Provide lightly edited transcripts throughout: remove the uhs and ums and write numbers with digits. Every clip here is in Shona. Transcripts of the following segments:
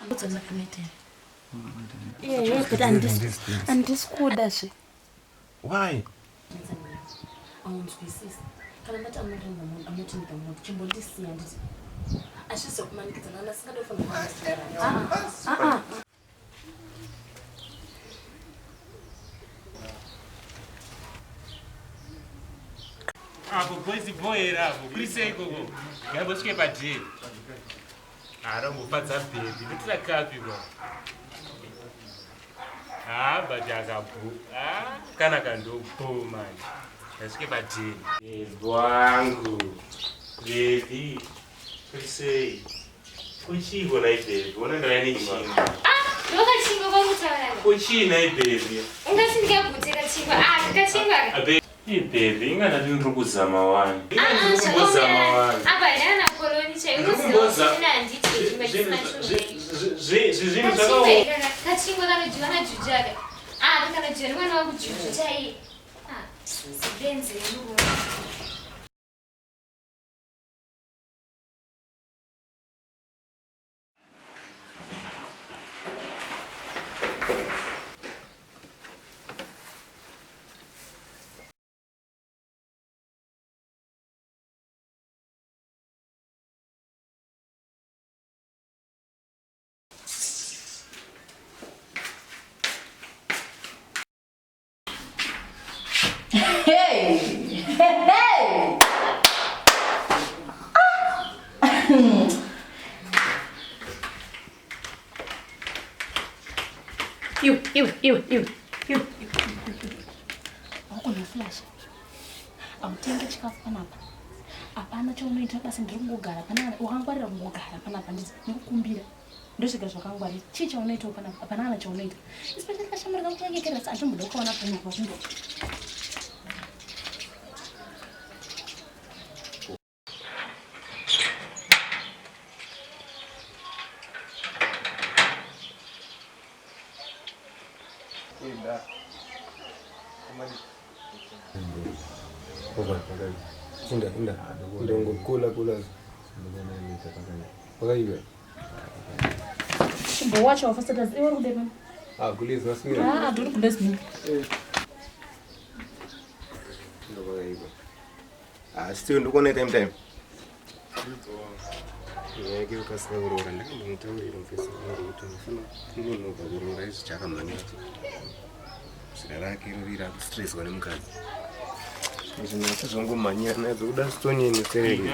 What's on the committee? Yeah, but and this cool dash. Why? I want to be sis. Can I not I'm not in the mood. Chimbo this and this. I should stop man get another scandal from the boys boy ravo kurisei gogo yabosvike padheri arambofadza bhebhi notira kapi ba but akabhu kana kandobo mani yasvike padheri bhebhi wangu bhebhi kurisei kuchii kona ibhebhi unandava nechinga ndokachingwa kwakutaura kuchii naibhebhi ungasindikabhutira chingwa kakachingwa Baby, ingana ndiri kuzama wani. Apa yana koloni chaiwo nditi chimwe zvinhu zvakaoma. Kachingwa kanojiwana jujaka. Kanojiwana mwana wakujuju chai. Benze yugo. Hey! Hey! You. Wakona flash. Autenge chikafu panapa. Apana chaunoita basi ndiri kungogara panapa. Wakangwarira kungogara panapa ndikukumbira. Ndosvika zvakangwarira. Chii chaunoita panapa? Apana chaunoita. Especially kashamurika kuchengekera saka ndimboda kuona panapa zvindo. Watch off first does you dem. Gulis wasmira. Don't bless me. Still ndokona time. Yake ukasika urora ndakamutaurira mufesi kuti unofana kunonobva kurora izvi chakamhanya zita rake rovira kustresswa nemukadzi izvi nasi zvongomhanyira nadzo kuda sitonyeni sereri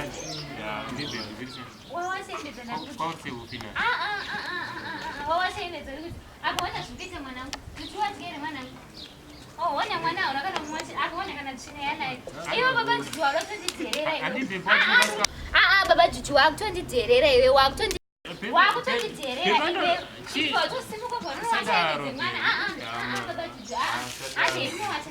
Ona mwana unakana mmoja akaona kana chini yana. Iyo baba juju wakutonditerera iwe. Baba juju wakutonditerera iwe wakutonditerera iwe. Ipo to simuko kono wacha mwana. Baba juju. Ati imo wacha